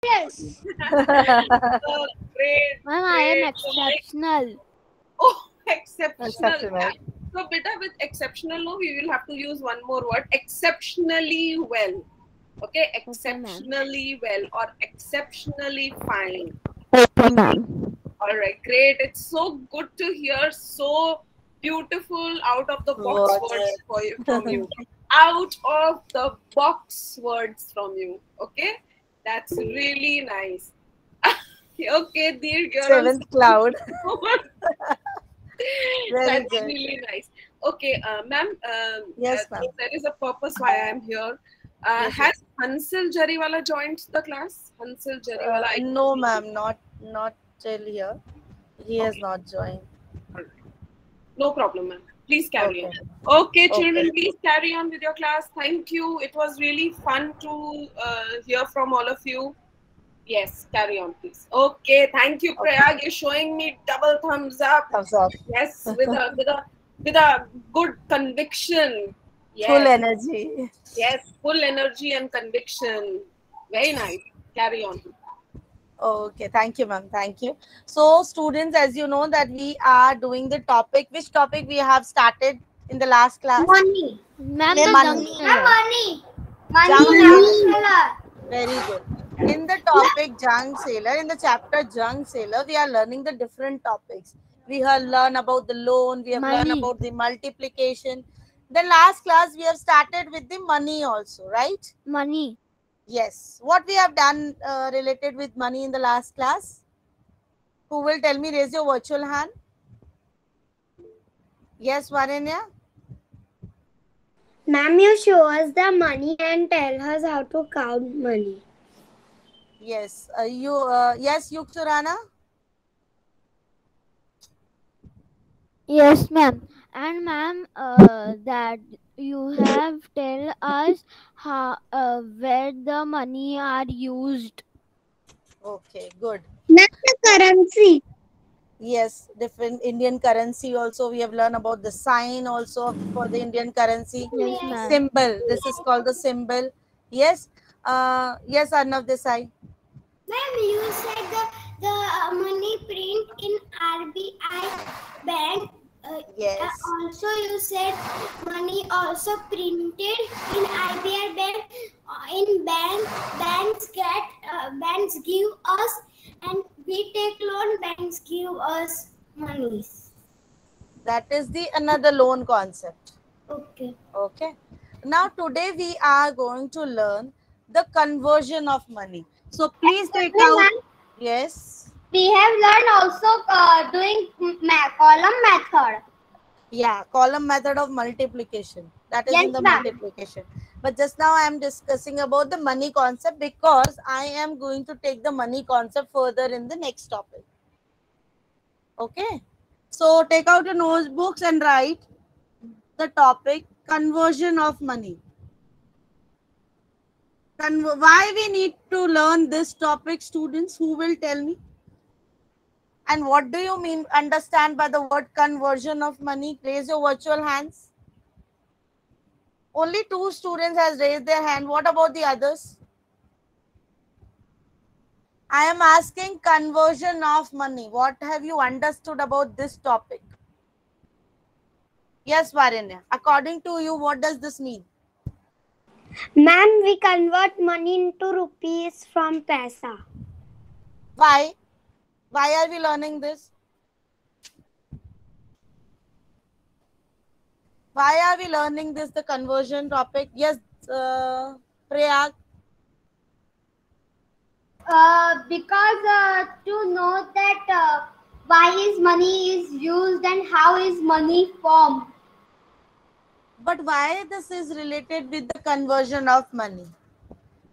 Yes. Great, Ma'am, I am great. So like, exceptional. oh, exceptional. Exceptional. Yeah. So beta with exceptional, no, we will have to use one more word. Exceptionally well. Okay, Okay, ma'am. exceptionally well or exceptionally fine. Okay, ma'am. All right, great. It's so good to hear so beautiful out of the box What? words for you, from you. Out of the box words from you. Okay, that's really nice. Okay, dear, you're on Seventh cloud. board. Very That's good. really nice. Okay, ma'am, Yes, ma'am. there is a purpose why I am here. Yes, Has yes. Hansel Jariwala joined the class? Hansel Jariwala, I can No, see him. ma'am. Not till here. He has Okay, not joined. all right. No problem, ma'am. Please carry Okay. on. Okay, Okay. children, please carry on with your class. Thank you. It was really fun to hear from all of you. Yes, carry on, please. Okay, thank you, Okay. Prayag. You're showing me double thumbs up. Thumbs up. Yes, with a good conviction. Full Yes, energy. yes, full energy and conviction. Very nice. Carry on. Okay, thank you, ma'am. Thank you. So, students, as you know that we are doing the topic. Which topic we have started in the last class? Money. Ma'am, the junk Money. seller. Money. Money Junk junk sailor. seller. Very good. In the topic junk sailor, in the chapter junk sailor, we are learning the different topics. We have learned about the loan. We have learned Money. about the multiplication. The last class we have started with the money also, right? Money. Yes. What we have done related with money in the last class? Who will tell me? Raise your virtual hand. Yes, Varenya? Ma'am, you show us the money and tell us how to count money. Yes. Yes, Yuksurana? Yes, ma'am. And ma'am, that you have tell us how where the money are used. Okay, good. Not the currency. Yes, different Indian currency also. We have learned about the sign also for the Indian currency. Yes, ma'am. Symbol. This is called the symbol. Yes. Yes, Arnav Desai. Ma'am, you said the money print in RBI bank. Yes. Also, you said money also printed in RBI bank. In banks give us, and we take loan. Banks give us money. That is the another loan concept. Okay. Okay. Now today we are going to learn the conversion of money. So please take out. Yes. We have learned also doing column method. Yeah, column method of multiplication. That is in Yes, the ma'am. multiplication. But just now I am discussing about the money concept because I am going to take the money concept further in the next topic. Okay. So take out your notebooks and write the topic conversion of money. Why we need to learn this topic, students? Who will tell me? And what do you mean understand by the word conversion of money? Raise your virtual hands. Only two students has raised their hand. What about the others? I am asking conversion of money. What have you understood about this topic? Yes, Varenya. According to you, what does this mean? Ma'am, we convert money into rupees from paisa. Why? Why are we learning this? Why are we learning this, the conversion topic? Yes, Prayag. Because to know that why his money is used and how is money formed. But why this is related with the conversion of money?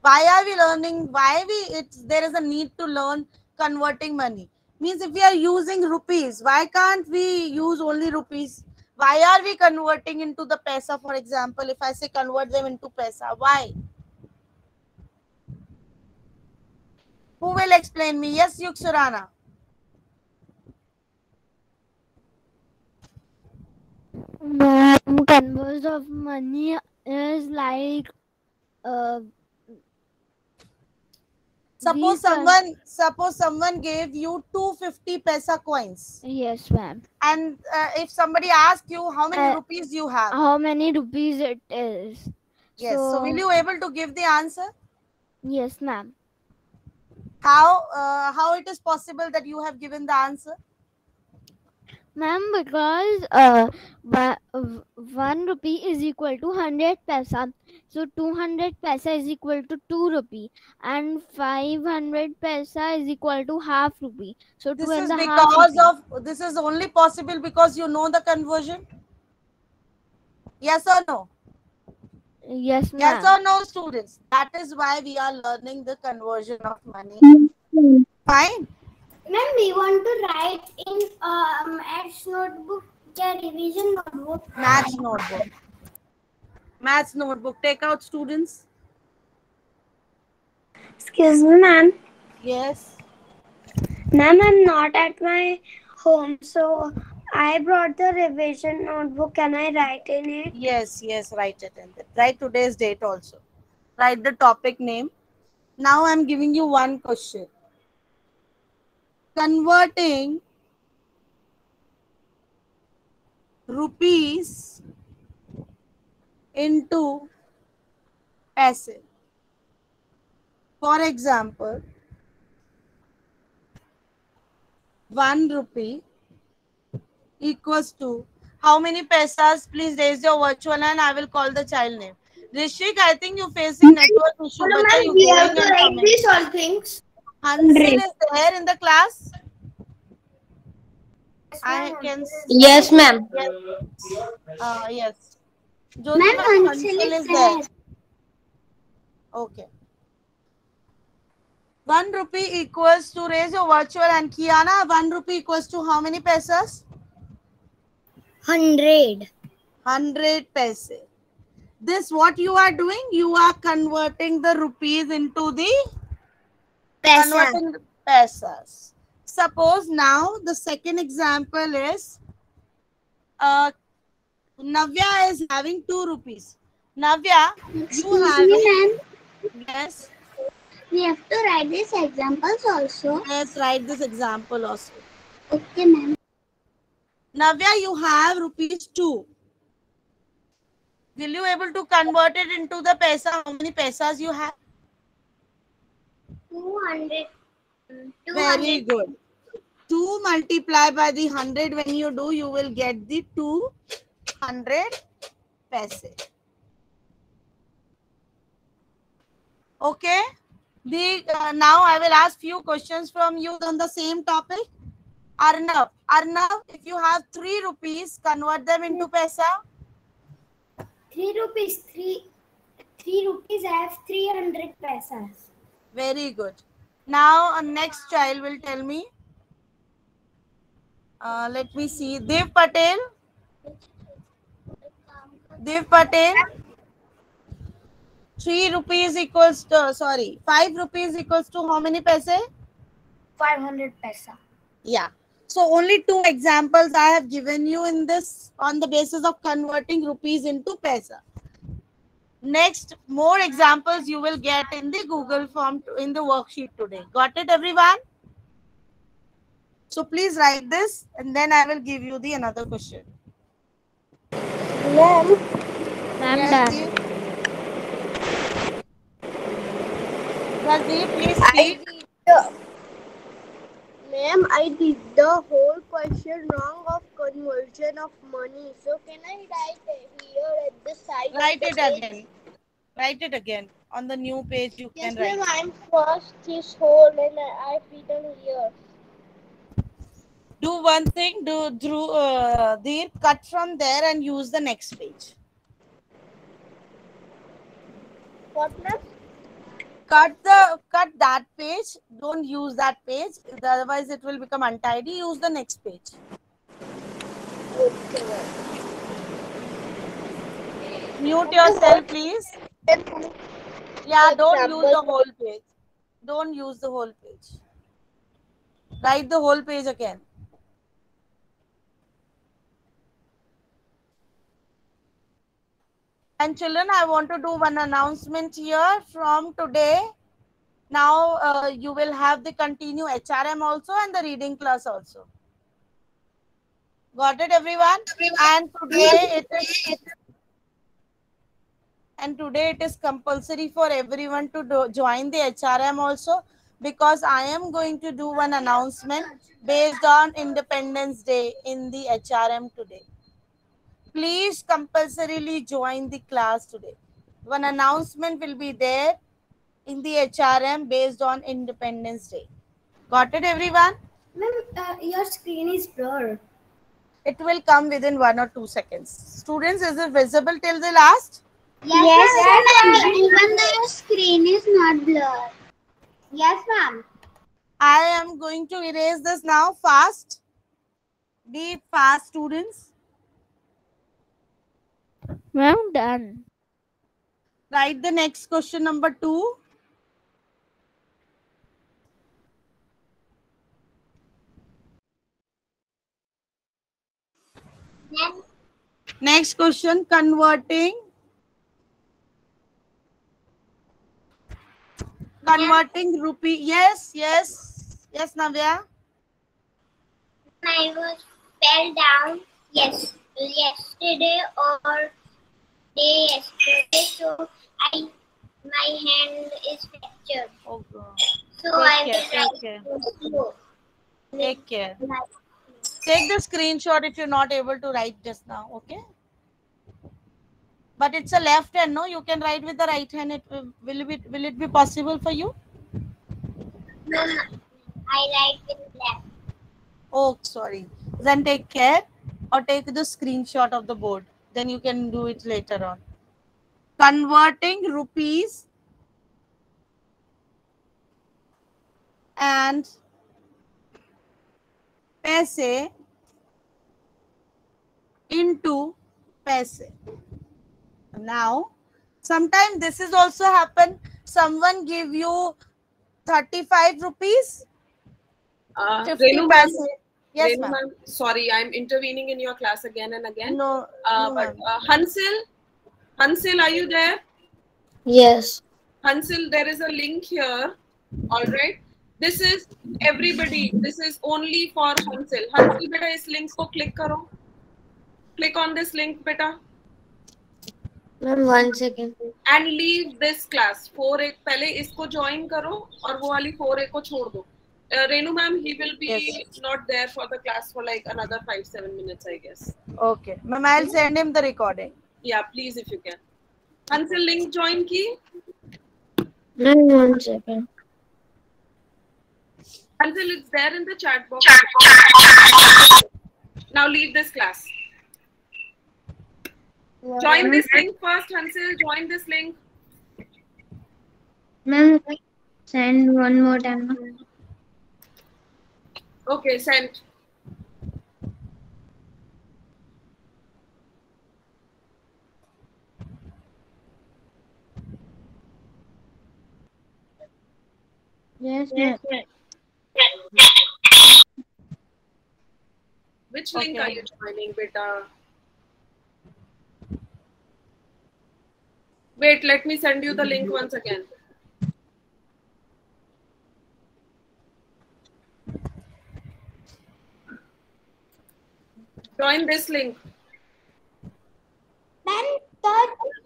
Why are we learning? Why there is a need to learn converting money? Means if we are using rupees, why can't we use only rupees? Why are we converting into the paisa, for example? If I say convert them into paisa, why? Who will explain me? Yes, Yuksurana. Ma'am, converse of money is like Suppose someone gave you 250 paisa coins, Yes, ma'am. and if somebody asks you how many Uh, rupees you have, How many rupees it is? yes, so will you able to give the answer? Yes, ma'am. How it is possible that you have given the answer? Ma'am, because 1 rupee is equal to 100 paisa. So 200 paisa is equal to 2 rupee, and 500 paisa is equal to half rupee. So two This and is a half because rupee. of this is only possible because you know the conversion. Yes or no? Yes, Yes ma'am. or no, students? That is why we are learning the conversion of money. Fine. Ma'am, we want to write in maths notebook, the revision notebook. Maths notebook. Maths notebook. Take out, students. Excuse me, ma'am. Yes. Ma'am, I'm not at my home, so I brought the revision notebook. Can I write in it? Yes. Write it in there. Write today's date also. Write the topic name. Now I'm giving you one question. Converting rupees into paise. For example, 1 rupee equals to how many paisas? Please raise your virtual hand. I will call the child name. Rishik, I think you're facing network issue. Hello, Bacha, ma'am, you we have going to and write coming. these all things. Hansil is there in the class. I can see. Yes, ma'am. Yes. Ma'am, Jyoti ma'am, Hansil Hansil is is there. there. Okay. 1 rupee equals to, raise your virtual and Kiana, 1 rupee equals to how many pesos? 100. 100 paise. This what you are doing? You are converting the rupees into the converting the pesos. Suppose now the second example is Navya is having 2 rupees. Navya, you Excuse having, me, ma'am. yes, We have to write these examples also. yes, write this example also. Okay, ma'am. Navya, you have rupees 2. Will you able to convert it into the paisa? How many paisas you have? 200. Very good. 2 multiply by the 100. When you do, you will get the 200 paise. Okay. Now I will ask few questions from you on the same topic. Arnav, if you have 3 rupees, convert them into paisa. 3 rupees. 3 rupees have 300 paisas. Very good. Now next child will tell me. Let me see. Dev Patel. 3 rupees equals to, 5 rupees equals to how many paise? 500 paisa. Yeah. So only 2 examples I have given you in this on the basis of converting rupees into paisa. Next, more examples you will get in the Google form in the worksheet today. Got it, everyone? So please write this and then I will give you the another question. Ma'am, Ma'am, Yes, done. Deep. Yes, Deep, please speak. Ma'am, I did the whole question wrong of conversion of money. So can I write it here at the side? Write it again. Write it again. On the new page you Yes, can write. ma'am. I'm first this whole and I've written here. Do one thing, Deep, cut from there and use the next page. What, ma'am? Cut that page. Don't use that page. Otherwise, it will become untidy. Use the next page. Okay, ma'am. Mute yourself, please. Yeah, don't use the whole page. Don't use the whole page. Write the whole page again. And children, I want to do one announcement here from today. Now you will have the continue HRM also and the reading class also. Got it, everyone? And today it is compulsory for everyone to join the HRM also, because I am going to do one announcement based on Independence Day in the HRM today. Please compulsorily join the class today. One announcement will be there in the HRM based on Independence Day. Got it, everyone? Ma'am, your screen is blurred. It will come within 1 or 2 seconds. Students, is it visible till the last? Yes, ma'am. Even the screen is not blurred. Yes, ma'am. I am going to erase this now fast. Be fast, students. Ma'am, done. Write the next question number 2. Next question, converting rupee. Yes, Navya. I was fell down yesterday or day yesterday, so my hand is fractured. Oh God. So Take I care, will slow. Take care. Take the screenshot if you're not able to write just now, okay? But it's a left hand, no? You can write with the right hand. Will it be possible for you? No, I write with left. Oh, sorry. Then take care or take the screenshot of the board. Then you can do it later on. Converting rupees and paise into paise. Now, sometimes this is also happen. Someone give you 35 rupees, 50 Renu ma'am, paise. Yes, Renu ma'am. ma'am, sorry, I'm intervening in your class again and again. No, But Hansil, are you there? Yes. Hansil, there is a link here. All right. This is everybody. This is only for Hansil. Hansil, beta, इस link को click करो. Click on this link, beta. Ma'am, 1 second. And leave this class. 4A पहले इसको join करो और वो वाली 4A को छोड़ दो. Renu ma'am, he will be not there for the class for like another 5-7 minutes, I guess. Okay. Ma'am, I'll send him the recording. Yeah, please if you can. Hansil, link join की. Ma'am, 1 second. Until it's there in the chat box. Now leave this class. Join this link first, Hansil. Join this link. Ma'am, send one more time. Okay, send. Yes, ma'am. Which link are you joining, beta? Wait, let me send you the link once again. Join this link. Then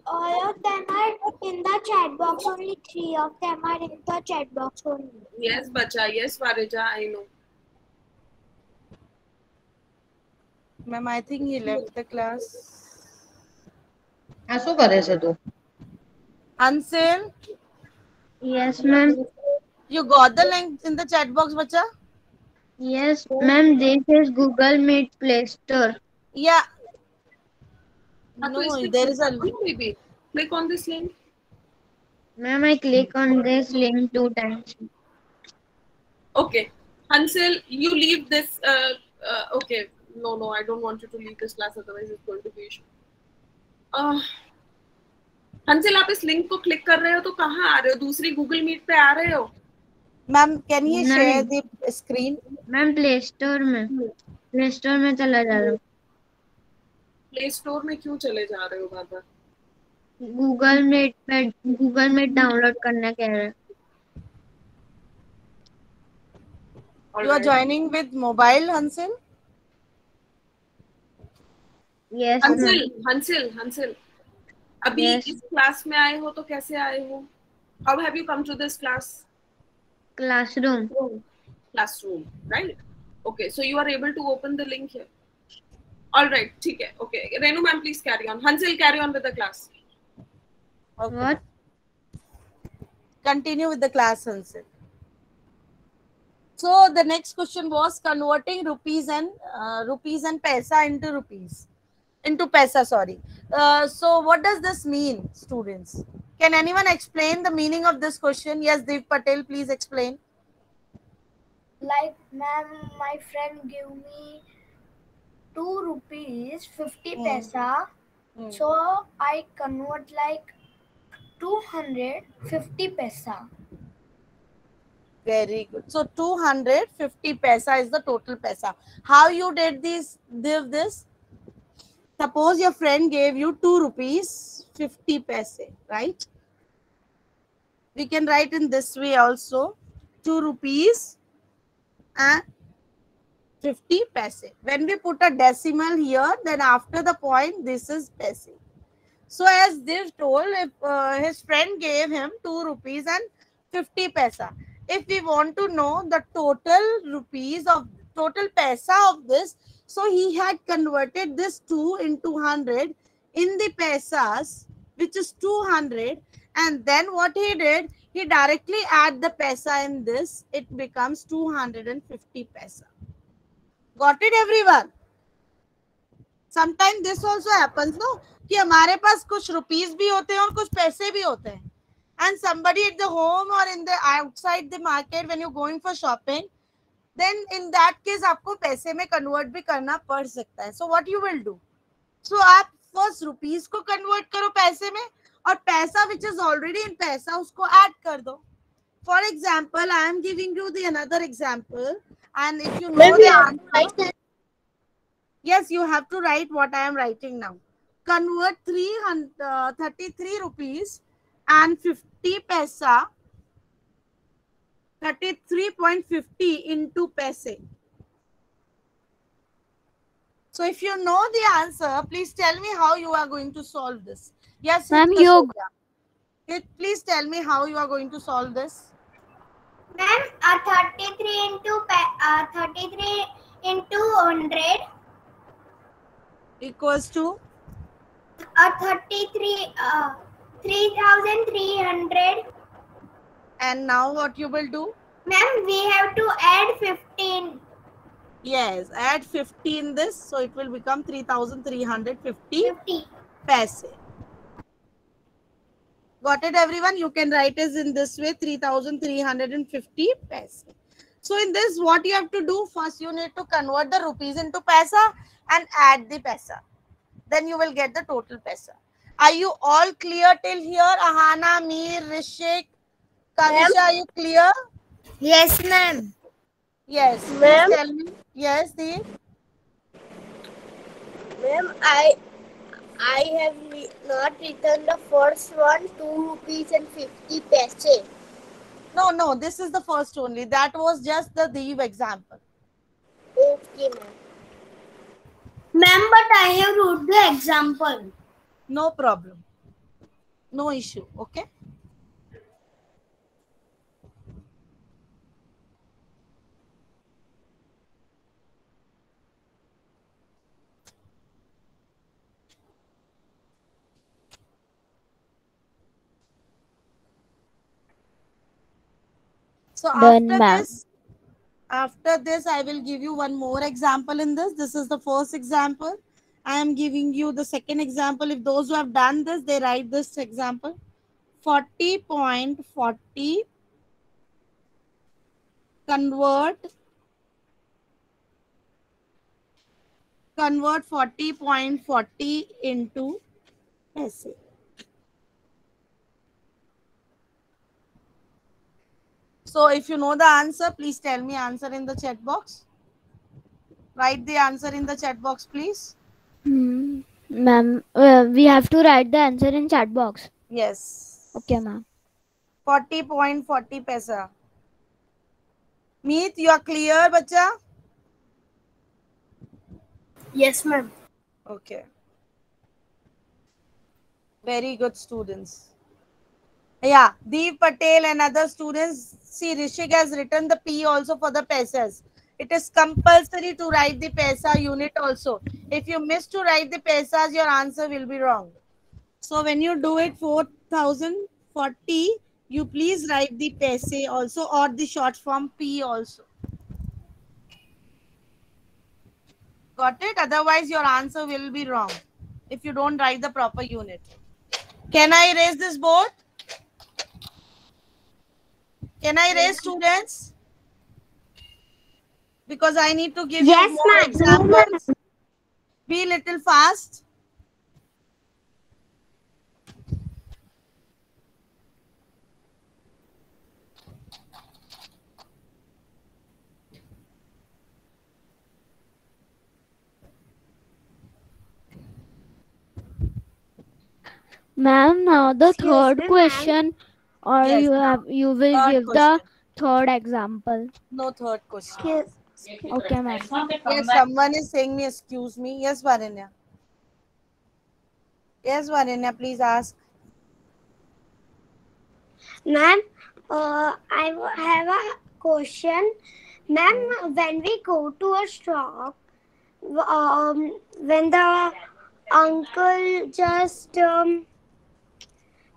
all of them are in the chat box. Only 3 of them are in the chat box only. Yes, bacha. Yes, Varija, I know. Ma'am, I think he left the class. આ શું કરે છે તું? Hansil, Yes, ma'am. you got the link in the chat box, bacha? Yes, ma'am. This is Google Meet Play Store. Yeah. No, There is a baby. Click on this link. Ma'am, I click on this link 2 times. Okay. Hansil, you leave this. Okay. No, I don't want you to leave this class. Otherwise, it's going to be issue. Hansil, आप इस link को click कर रहे हो तो कहाँ आ रहे हो? दूसरी गूगल मीट पे आ रहे हो? Ma'am, can you share the screen? Ma'am play store में चला जा रहा हूँ. प्ले स्टोर में क्यों चले जा रहे हो बाबा? गूगल मीट डाउनलोड करना कह रहे हैं. All You are right. joining with mobile, Hansil? Yes, हंसिल ma'am. हंसिल हंसिल अभी Yes. इस क्लास में आए हो तो कैसे आए हो? How have you come to this Classroom. classroom, right? Okay, so you are able to open the link here. All right, ठीक है. Okay, Renu ma'am, please carry on. Hansil, carry on with the class. Okay. What? Continue with the class, Hansil. So the next question was converting rupees and paisa into rupees. Into paisa, sorry. So what does this mean, students? Can anyone explain the meaning of this question? Yes, Dev Patel, please explain. Like, ma'am, my friend gave me 2 rupees 50 Hmm. paisa. Hmm. So I convert like 250 paisa. Very good. So 250 paisa is the total paisa. How you did this? Suppose your friend gave you 2 rupees 50 paise, right? We can write in this way also. 2 rupees and 50 paise. When we put a decimal here, then after the point, this is paise. So as Div told, if his friend gave him 2 rupees and 50 paisa. If we want to know the total paisa of this, so he had converted this 2 into 100 in the paisas, which is 200. And then what he did, he directly add the paisa in this. It becomes 250 paisa. Got it, everyone? Sometimes this also happens, no? कि हमारे पास कुछ rupees भी होते हैं और कुछ पैसे भी होते हैं. And somebody at the home or in the outside the market when you're going for shopping, then in that case आपको पैसे में convert भी करना पड़ सकता है. So what you will do? So आप first rupees को convert करो पैसे में और पैसा which is already in पैसा उसको add कर दो. For example, I am giving you the another example, and if you know the answer, yes, you have to write what I am writing now. Convert 33 rupees and 50 paisa, 33.50 into paise. So if you know the answer, please tell me how you are going to solve this. Yes, Ma'am, Ritika you- Sodhya. Please tell me how you are going to solve this. Ma'am, 33 into 100 Equals to 3,300. and now what you will do? Ma'am, we have to add 15. Yes, add 50 in this, so it will become 3,350 50. paise. Got it, everyone? You can write it in this way, 3,350 paise. So in this, what you have to do? First, you need to convert the rupees into paisa and add the paisa. Then you will get the total paisa. Are you all clear till here? Ahana, Mir, Rishik, Kavisha, are you clear? Yes, ma'am. Yes. Ma'am? Please tell me. Yes, Deep. Ma'am, I have not written the first one, 2 rupees and 50 paise. No, this is the first only. That was just the Deep example. Okay, ma'am. Ma'am, but I have wrote the example. No problem. No issue. Okay. So Done, ma'am. after this, I will give you one more example in this. This is the first example. I am giving you the second example. If those who have done this, they write this example. 40.40 convert 40.40 into paise. So if you know the answer, please tell me answer in the chat box. Write the answer in the chat box, please. Ma'am, we have to write the answer in chat box. Yes. Okay, ma'am. 40.40 paisa. Meet, you are clear, bacha? Yes, ma'am. Okay. Very good students. Yeah, Deep Patel and other students. See, Rishik has written the P also for the pesos. It is compulsory to write the pesa unit also. If you miss to write the pesas, your answer will be wrong. So when you do it 4040, you please write the paise also or the short form P also. Got it? Otherwise, your answer will be wrong if you don't write the proper unit. Can I erase this board? Can I erase, students? Because I need to give you Yes, more ma'am. examples. Be little fast. Ma'am, now the Excuse third me, ma'am. question, or Yes, you will third give question. the third example. No third question. Okay, ma'am. Yes, someone is saying me, excuse me. Yes, Varanya. Yes, Varanya, please ask. Ma'am, I have a question. Ma'am, when we go to a shop, when the uncle just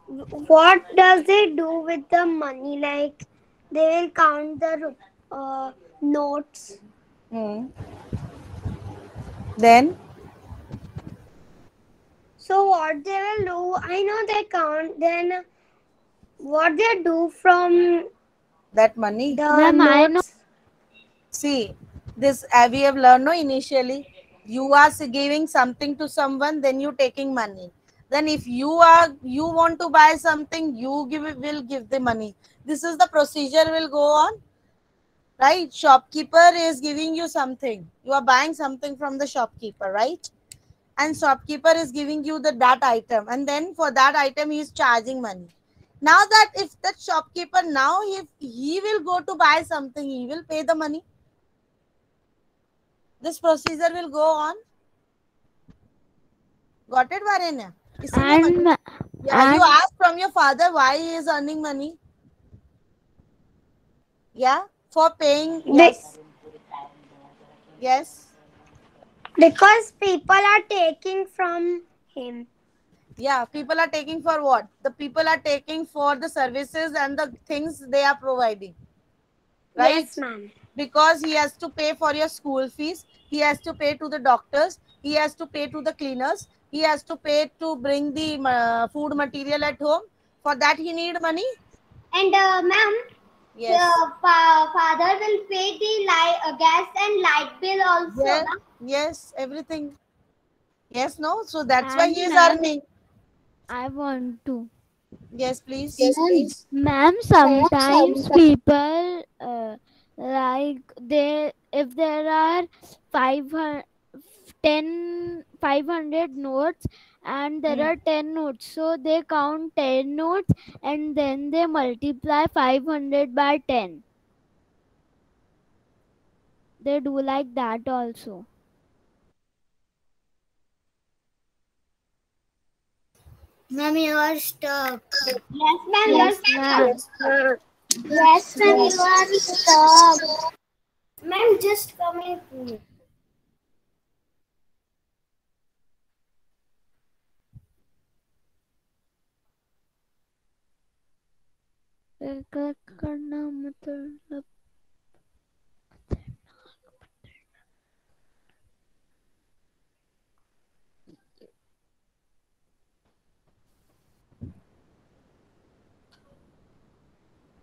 what does they do with the money? Like they will count the notes. Hmm. Then? So what they will do? I know they count. Then what they do from That money? the Ma'am, I know. notes? See, this we have learned no initially. You are giving something to someone, then you taking money. Then if you want to buy something, you will give the money. This is the procedure will go on, right? Shopkeeper is giving you something. You are buying something from the shopkeeper, right? And shopkeeper is giving you that item, and then for that item he is charging money. Now that if that shopkeeper now if he will go to buy something, he will pay the money. This procedure will go on. Got it, Varenya? इसीलिए And money. Yeah, you and ask from your father why he is earning money. Yeah, for paying. Yes, yes. Because people are taking from him. Yeah, people are taking for what? The people are taking for the services and the things they are providing. Right? Yes, ma'am. Because he has to pay for your school fees, he has to pay to the doctors, he has to pay to the cleaners, he has to pay to bring the food material at home. For that he need money. And ma'am, Yes. father will pay the gas and light bill also. Yes, Na? yes, everything. Yes, no. So that's why And he is ma'am, earning. I want to. Yes, please. Ma'am, sometimes people like they if there are 500 500 notes and there are 10 notes, so they count 10 notes and then they multiply 500 by 10. They do like that also. Ma'am, you are stuck. Yes, ma'am. Yes, ma'am. Yes, ma'am. You are stuck. Ma'am, just come here. करना मतलब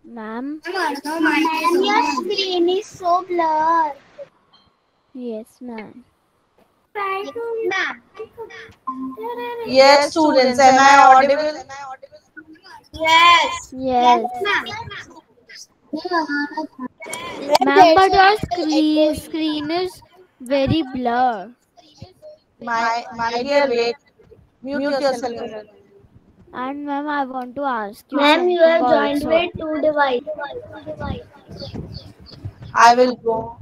ma'am. Ma'am, your screen is so blurred. Yes, ma'am. Ma'am. Yes, students. Am I audible? Yes. Yes. Ma'am. Ma'am, but your screen is very blur. My dear, wait. Mute yourself. And ma'am, I want to ask you Ma'am, something you are joined also. with two devices. I will go.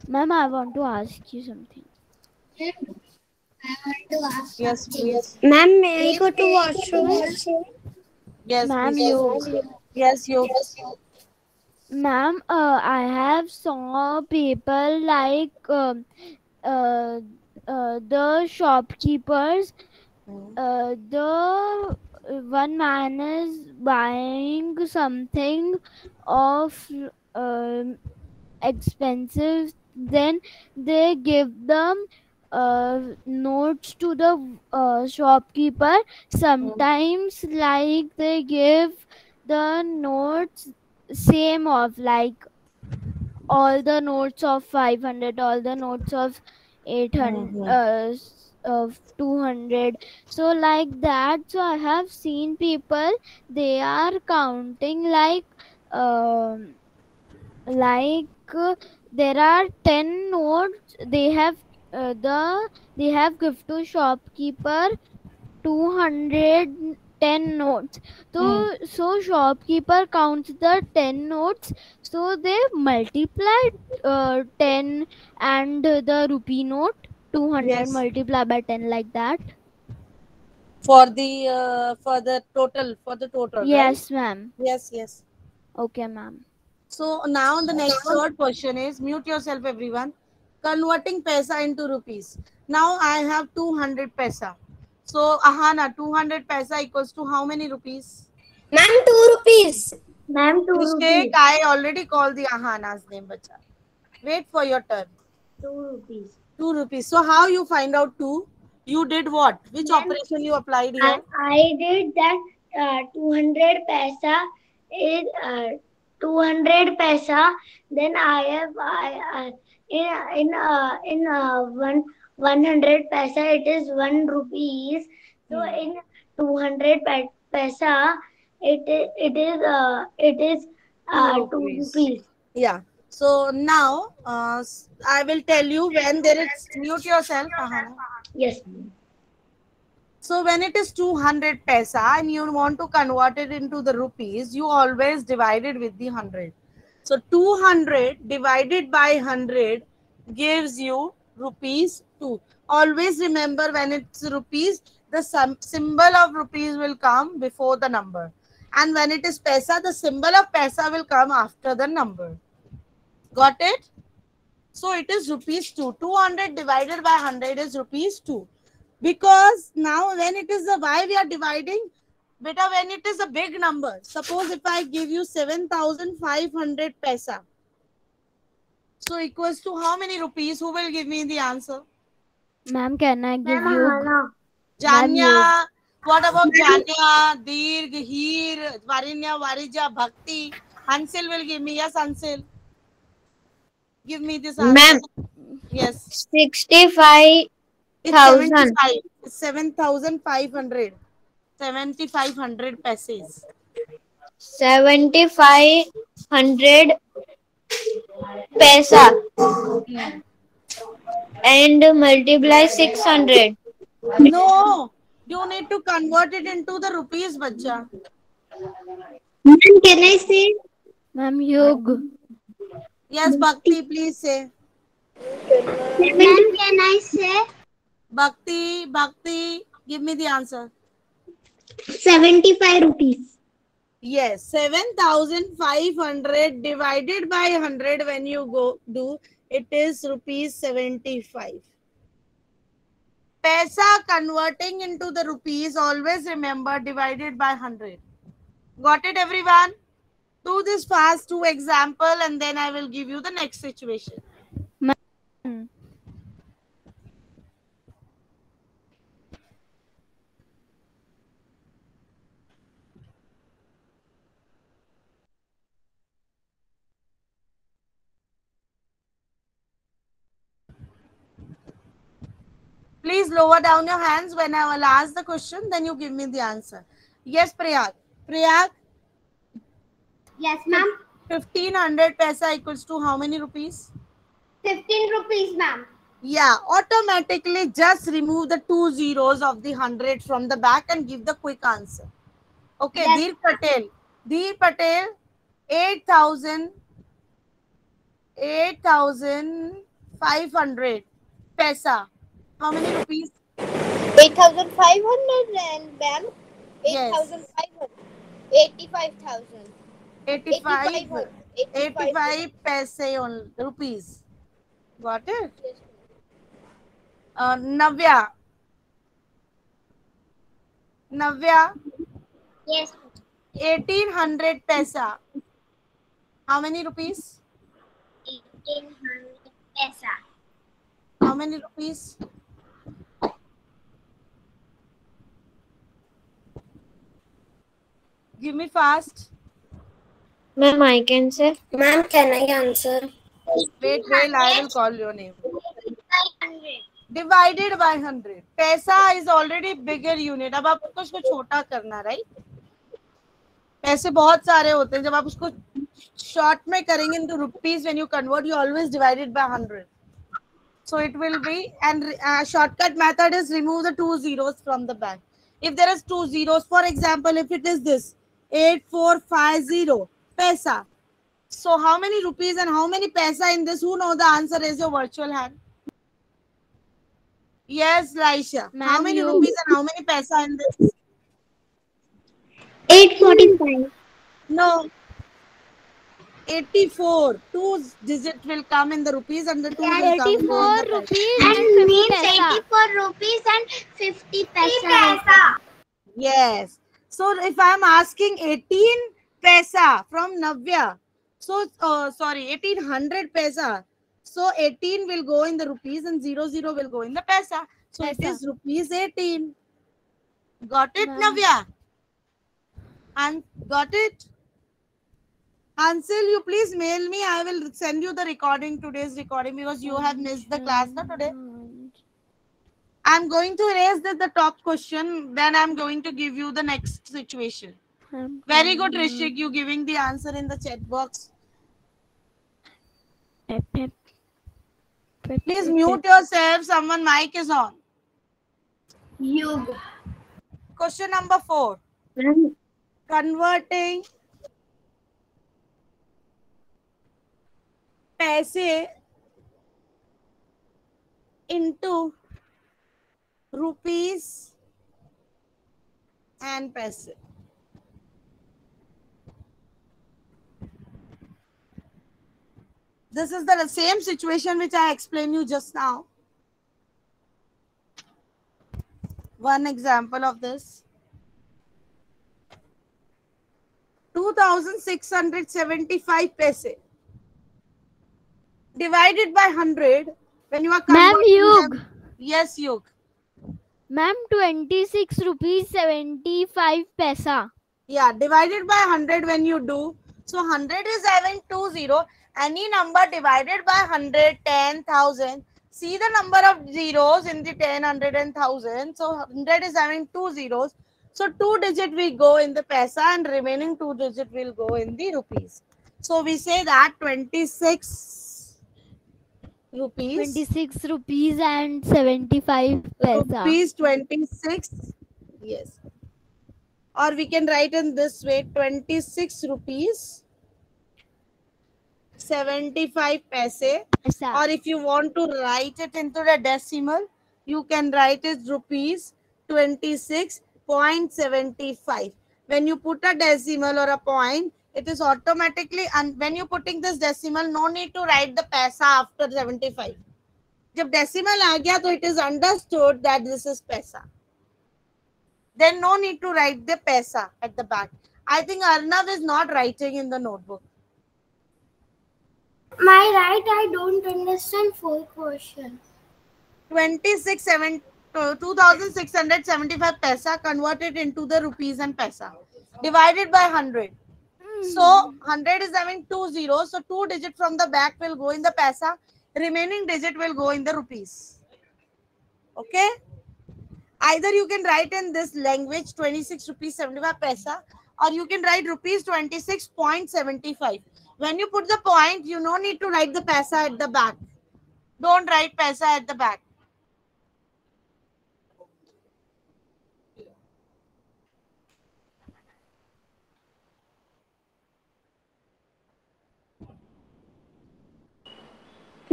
Ma'am, I want to ask you something. Yes, please. Ma'am, may I go to washroom? Yes, Ma'am, please. Yes, you. Ma'am, I have saw people like uh, the shopkeepers. The one man is buying something of expensive, then they give them notes to the shopkeeper. Sometimes like they give the notes same of like all the notes of 500, all the notes of 800, of 200, so like that. So I have seen people, they are counting like there are 10 notes, they have they have give to shopkeeper 210 notes. So shopkeeper counts the 10 notes, so they multiplied 10 and the rupee note 200 Yes. multiplied by 10 like that. For the total, right? Yes, ma'am. Yes, yes. Okay, ma'am. So now the next third question is, mute yourself everyone. Converting paisa into rupees. Now I have 200 paisa. So Ahana, 200 paisa equals to how many rupees? Ma'am, 2 rupees. Ma'am, 2 Mistake, rupees. I already called the Ahana's name, bacha. Wait for your turn. 2 rupees. 2 rupees. So how you find out 2? You did what? Which Ma'am, operation you applied here? I did that 200 paisa is 200 paisa. Then I have in 100 paisa it is 1 rupees. So in 200 paisa it is 2 2 rupees. rupees. Yeah. So now I will tell you when there is, mute yourself, Ahana. Yes. So when it is 200 paisa and you want to convert it into the rupees, you always divide it with the 100. So 200 divided by 100 gives you rupees 2. Always remember, when it's rupees, the symbol of rupees will come before the number. And when it is paisa, the symbol of paisa will come after the number. Got it? So it is rupees 2. 200 divided by 100 is rupees 2. Because now when it is a, why we are dividing? Beta, when it is a big number, suppose if I give you 7,500 paisa. So equals to how many rupees? Who will give me the answer? Ma'am, can I give you? Janya. What about Janya, Dirg, Heer, Varinya, Varija, Bhakti? Hansil will give me. Yes, Hansil. Give me this answer. Ma'am, Yes. 65,000. It's 75. It's 7,500. 7,500 paise. 7,500 paisa and multiply 600. No, you need to convert it into the rupees, bacha. Ma'am, can I say? Ma'am, Yug. Yes, Bhakti, please say. Ma'am, can I say? Bhakti, give me the answer. 75 rupees. Yes, 7,500 divided by 100 when you go do, it is rupees 75. Paisa converting into the rupees, always remember divided by 100. Got it, everyone? Do this fast, 2 example, and then I will give you the next situation. Please lower down your hands when I will ask the question, then you give me the answer. Yes, Priyag. Priyag, Yes, ma'am. 1,500 paisa equals to how many rupees? 15 rupees, ma'am. Yeah, automatically just remove the 2 zeros of the 100 from the back and give the quick answer. Okay, Yes. Dheer Patel. Dheer Patel, 8,000 8,500 paisa. How many rupees? 8,500 and ma'am. Yes. 8,500. 85,000. 85. 85. 85 paise on rupees. Got it? Yes. Navya. Navya. Yes. 1,800 paisa. How many rupees? 1,800 paisa. How many rupees? Give me fast. Ma'am, I can say. Ma'am, can I answer? Wait, I will call your name. 1,800. Divided by 100. पैसा is already bigger unit. अब आपको उसको छोटा करना, right? पैसे बहुत सारे होते हैं. जब आप उसको short में करेंगे into rupees, when you convert, you always divide it by 100. So it will be, and shortcut method is remove the 2 zeros from the back. If there is 2 zeros, for example, if it is this 8450 paisa. So how many rupees and how many paisa in this? Who know the answer? Is your virtual hand. Yes, Laisha. How many rupees and how many paisa in this? 845. No. 84. 2 digit will come in the rupees and the 2 will come in 84 the paisa. rupees And and 50 means paisa. 84 rupees and 50 paisa. Yes. So if I am asking 18 paisa from Navya, so sorry, 1800 paisa. So 18 will go in the rupees and 00 will go in the paisa. So it Paisa. is rupees 18. Got it, Ma'am. Navya? And got it? Ansel, you please mail me. I will send you the recording, today's recording, because you have missed the class today. I'm going to erase the top question. Then I'm going to give you the next situation. Very good, Rishik. You giving the answer in the chat box. Please mute yourself. Someone mic is on. Yug. Question number 4. Ma'am, Converting paise into rupees and paise. This is the same situation which I explained you just now. One example of this. 2,675 paise divided by 100 when you are Ma'am, converting Yug. them. Yes, Yug. Ma'am, 26 rupees 75 paisa. Yeah, divided by 100 when you do. So 100 is having 20. Any number divided by 100, 10,000. See the number of zeros in the 10, 100 and 1000. So 100 is having 2 zeros. So 2 digit will go in the paisa and remaining 2 digit will go in the rupees. So we say that 26 rupees. 26 rupees and 75 paisa. Rupees 26. Yes. Or we can write in this way, 26 rupees 75 paise. Paisa. Or if you want to write it into the decimal, you can write it rupees 26.75. When you put a decimal or a point, it is automatically, and when you're putting this decimal, no need to write the paisa after 75. जब decimal आ गया तो it is understood that this is paisa. Then no need to write the paisa at the back. I think Arnav is not writing in the notebook. My right, I don't understand full question. 2,675 paisa converted into the rupees and paisa divided by 100. So 100 is having 2 zeros. So 2 digit from the back will go in the paisa. Remaining digit will go in the rupees. Okay. Either you can write in this language 26 rupees 75 paisa, or you can write rupees 26.75. When you put the point, you no need to write the paisa at the back. Don't write paisa at the back.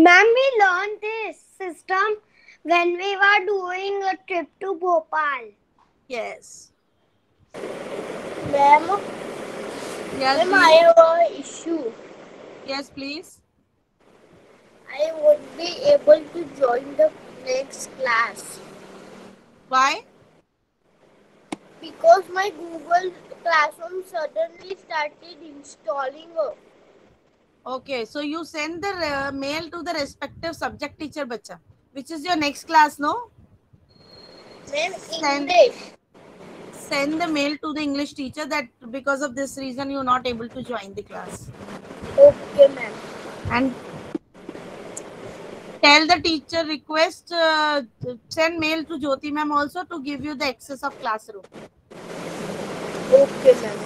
Ma'am, we learned this system when we were doing a trip to Bhopal. Yes. Ma'am, Yes, ma'am, I please. have an issue. Yes, please. I won't be able to join the next class Why? because my Google Classroom suddenly started installing. Okay, so you send the mail to the respective subject teacher, bacha, which is your next class, no? Ma'am, Send- English. Send the mail to the English teacher that because of this reason you're not able to join the class. Okay, ma'am. And tell the teacher request, send mail to Jyoti ma'am also to give you the access of classroom. Okay, ma'am.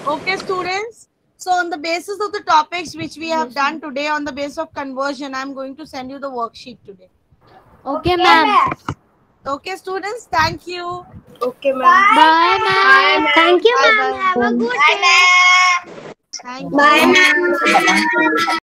Okay, students. So on the basis of the topics which we have done today, on the basis of conversion, I'm going to send you the worksheet today. Okay, ma'am. Okay, students. Thank you. Okay, ma'am. Bye, ma'am. Thank you, ma'am. Bye-bye. Have a good day. Thank Bye, you. ma'am.